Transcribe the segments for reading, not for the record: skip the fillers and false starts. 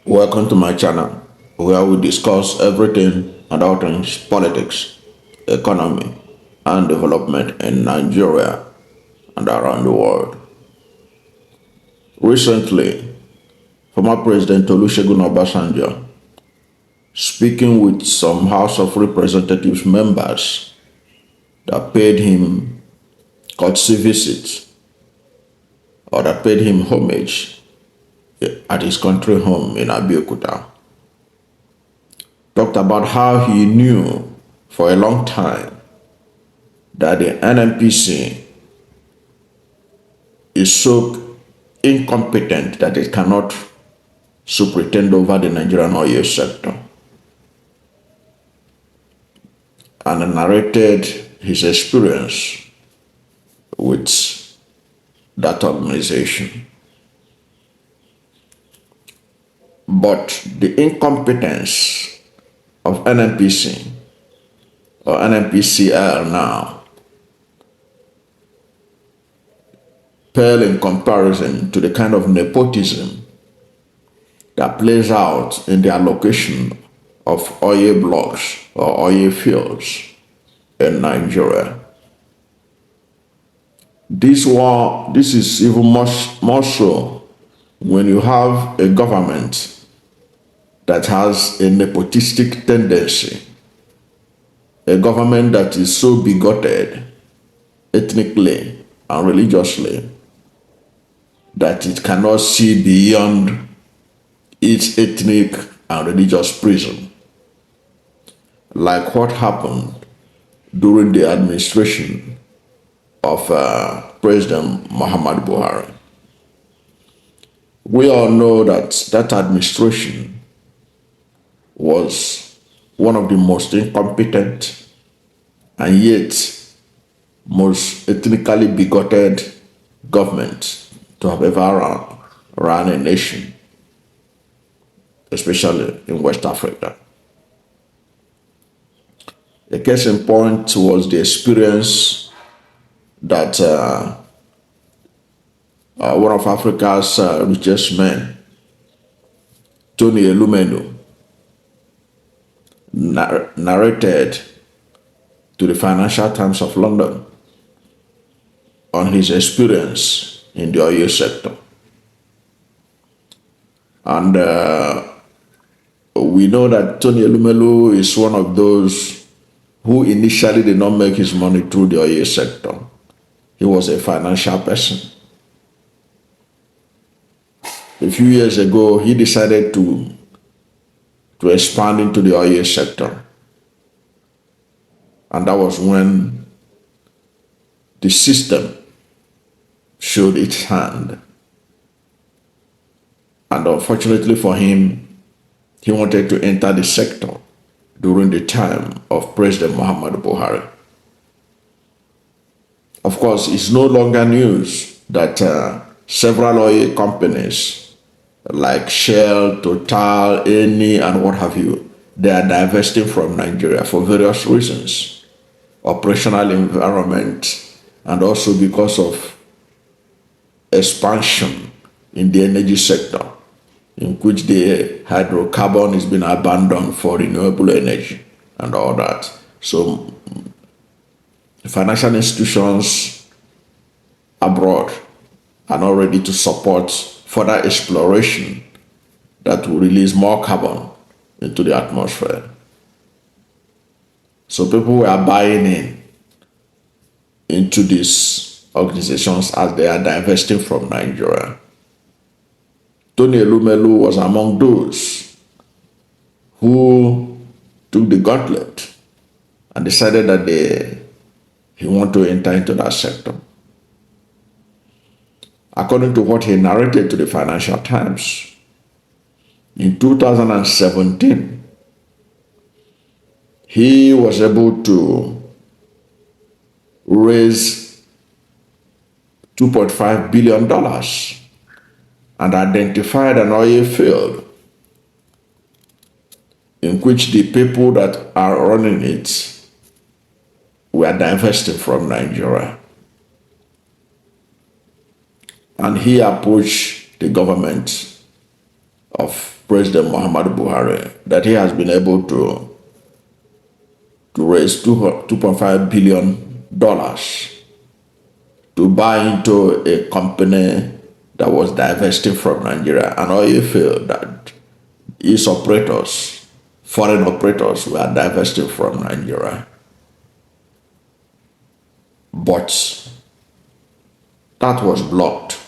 Welcome to my channel, where we discuss everything about things politics, economy, and development in Nigeria and around the world. Recently, former President Olusegun Obasanjo, speaking with some House of Representatives members that paid him courtesy visits or that paid him homage at his country home in Abeokuta, talked about how he knew for a long time that the NNPC is so incompetent that it cannot superintend over the Nigerian oil sector, and narrated his experience with that organization. But the incompetence of NNPC or NNPCL now pale in comparison to the kind of nepotism that plays out in the allocation of oil blocks or oil fields in Nigeria. This is even much more so when you have a government that has a nepotistic tendency, a government that is so bigoted ethnically and religiously that it cannot see beyond its ethnic and religious prism, like what happened during the administration of President Muhammadu Buhari. We all know that that administration was one of the most incompetent and yet most ethnically bigoted governments to have ever run a nation, especially in West Africa. A case in point was the experience that one of Africa's richest men, Tony Elumelu, narrated to the Financial Times of London on his experience in the oil sector. And we know that Tony Elumelu is one of those who initially did not make his money through the oil sector. He was a financial person. A few years ago, he decided to expand into the oil sector. And that was when the system showed its hand. And unfortunately for him, he wanted to enter the sector during the time of President Muhammadu Buhari. Of course, it's no longer news that several oil companies like Shell, Total, Eni, and what have you, they are divesting from Nigeria for various reasons. Operational environment, and also because of expansion in the energy sector, in which the hydrocarbon is being abandoned for renewable energy and all that. So financial institutions abroad are not ready to support further exploration that will release more carbon into the atmosphere. So people were buying into these organizations as they are divesting from Nigeria. Tony Elumelu was among those who took the gauntlet and decided that he wanted to enter into that sector. According to what he narrated to the Financial Times, in 2017, he was able to raise $2.5 billion and identified an oil field in which the people that are running it were divested from Nigeria. And he approached the government of President Muhammadu Buhari that he has been able to raise $2.5 billion to buy into a company that was divesting from Nigeria, and oil field that its operators, foreign operators, were divesting from Nigeria. But that was blocked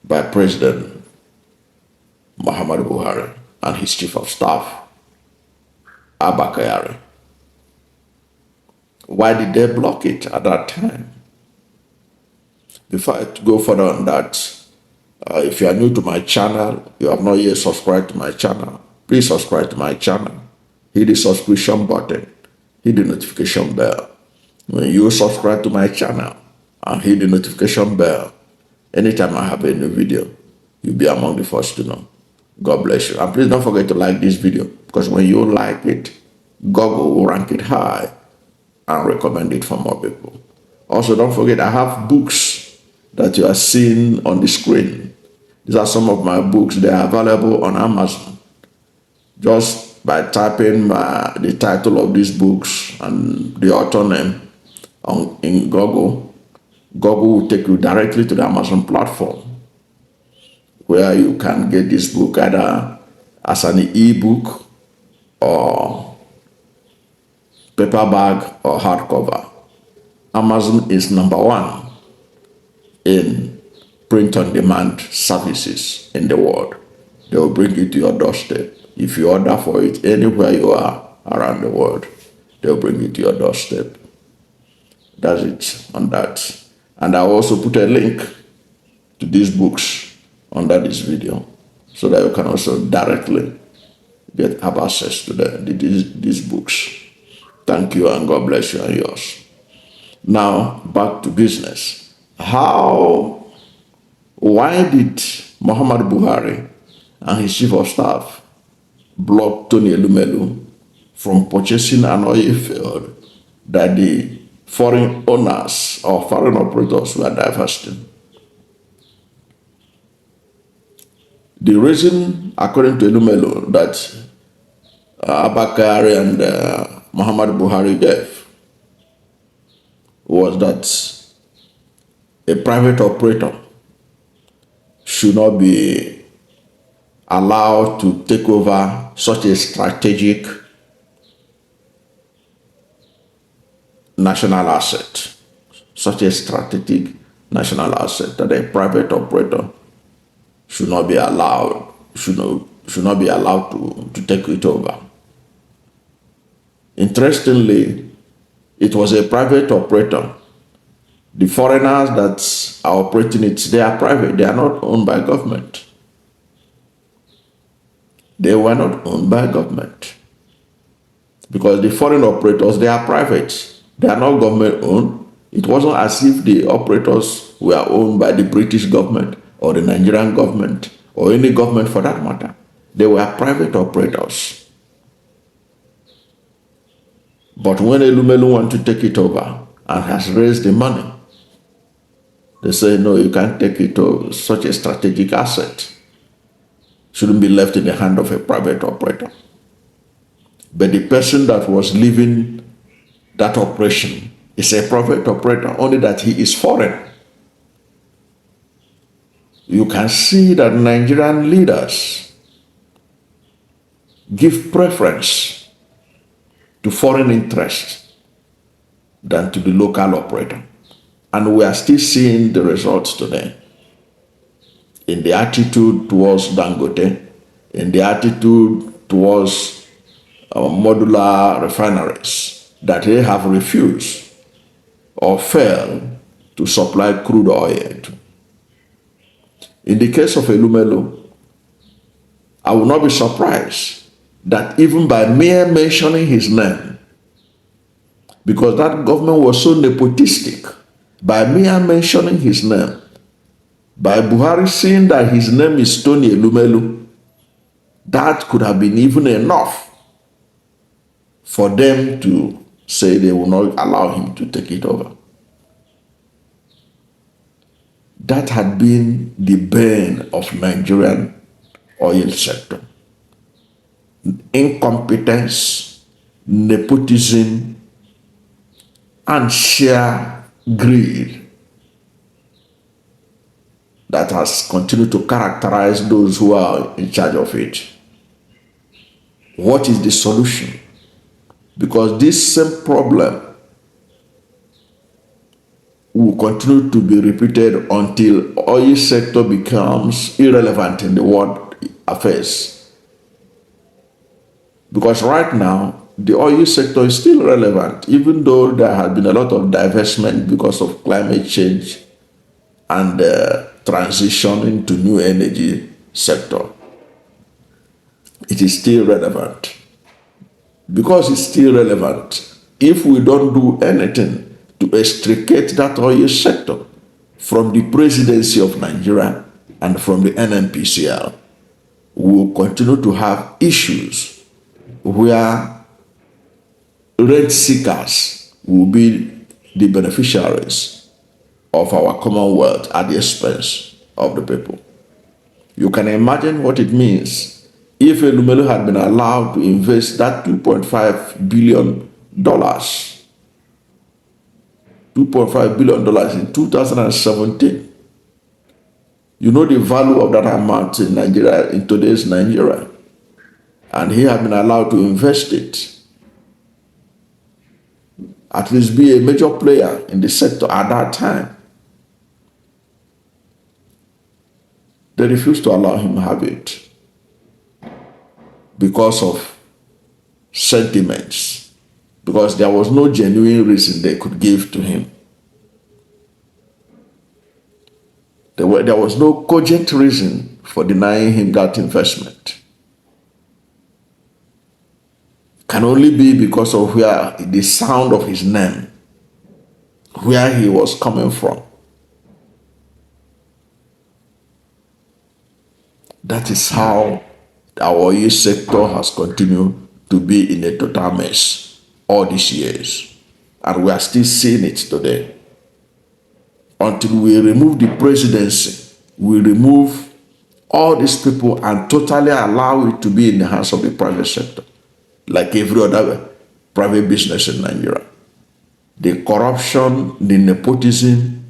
by President Muhammadu Buhari and his chief of staff, Abba Kyari. Why did they block it at that time? Before I go further on that, if you are new to my channel, you have not yet subscribed to my channel, please subscribe to my channel. Hit the subscription button, hit the notification bell. When you subscribe to my channel and hit the notification bell, anytime I have a new video, you'll be among the first to know. God bless you. And please don't forget to like this video, because when you like it, Google will rank it high and recommend it for more people. Also, don't forget, I have books that you are seeing on the screen. These are some of my books. They are available on Amazon. Just by typing the title of these books and the author name in Google, Google will take you directly to the Amazon platform, where you can get this book either as an e-book or paperback or hardcover. Amazon is #1 in print-on-demand services in the world. They will bring it to your doorstep. If you order for it anywhere you are around the world, they will bring it to your doorstep. That's it on that. And I also put a link to these books under this video, so that you can also directly have access to these books. Thank you, and God bless you and yours. Now, back to business. Why did Muhammadu Buhari and his chief of staff block Tony Elumelu from purchasing an oil field that the foreign owners or foreign operators were divesting? The reason, according to Elumelu, that Abba Kyari and Muhammadu Buhari gave was that a private operator should not be allowed to take over such a strategic national asset, that a private operator should not be allowed to take it over. Interestingly, it was a private operator. The foreigners that are operating it, they are private. They are not owned by government. They were not owned by government. Because the foreign operators, they are private. They are not government owned. It wasn't as if the operators were owned by the British government or the Nigerian government or any government for that matter. They were private operators. But when Elumelu wanted to take it over and has raised the money, they say, no, you can't take it over. Such a strategic asset shouldn't be left in the hand of a private operator. But the person that was leading that operation is a private operator, only that he is foreign. You can see that Nigerian leaders give preference to foreign interests than to the local operator. And we are still seeing the results today in the attitude towards Dangote, in the attitude towards modular refineries, that they have refused or failed to supply crude oil to. In the case of Elumelu, I will not be surprised that even by mere mentioning his name, because that government was so nepotistic, by mere mentioning his name, by Buhari seeing that his name is Tony Elumelu, that could have been even enough for them to say they will not allow him to take it over. That had been the bane of Nigerian oil sector. Incompetence, nepotism, and sheer greed that has continued to characterize those who are in charge of it. What is the solution? Because this same problem will continue to be repeated until oil sector becomes irrelevant in the world affairs. Because right now, the oil sector is still relevant, even though there has been a lot of divestment because of climate change and transition into new energy sector. It is still relevant. Because it's still relevant, if we don't do anything to extricate that oil sector from the presidency of Nigeria and from the NNPCL, we will continue to have issues where rent seekers will be the beneficiaries of our commonwealth at the expense of the people. You can imagine what it means if Elumelu had been allowed to invest that $2.5 billion, $2.5 billion in 2017. You know the value of that amount in Nigeria, in today's Nigeria. And he had been allowed to invest it. At least be a major player in the sector at that time. They refused to allow him to have it because of sentiments, because there was no genuine reason they could give to him. There was no cogent reason for denying him that investment. Can only be because of where the sound of his name, where he was coming from. That is how our oil sector has continued to be in a total mess all these years. And we are still seeing it today. Until we remove the presidency, we remove all these people and totally allow it to be in the hands of the private sector, like every other private business in Nigeria. The corruption, the nepotism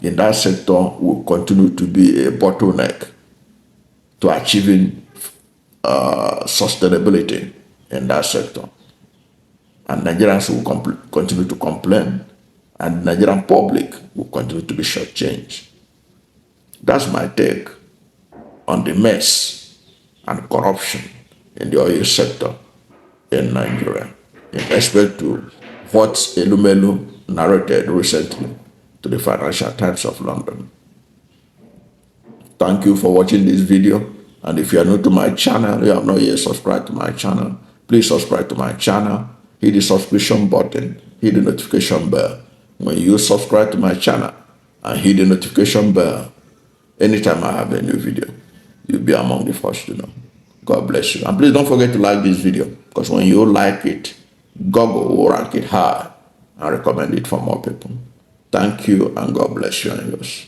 in that sector will continue to be a bottleneck to achieving sustainability in that sector. And Nigerians will continue to complain, and the Nigerian public will continue to be shortchanged. That's my take on the mess and corruption in the oil sector in Nigeria, in respect to what Elumelu narrated recently to the Financial Times of London. Thank you for watching this video. And if you are new to my channel, you have not yet subscribed to my channel, please subscribe to my channel, hit the subscription button, hit the notification bell. When you subscribe to my channel and hit the notification bell, anytime I have a new video, you'll be among the first to know. God bless you. And please don't forget to like this video, because when you like it, Google will rank it high and recommend it for more people. Thank you, and God bless you and yours.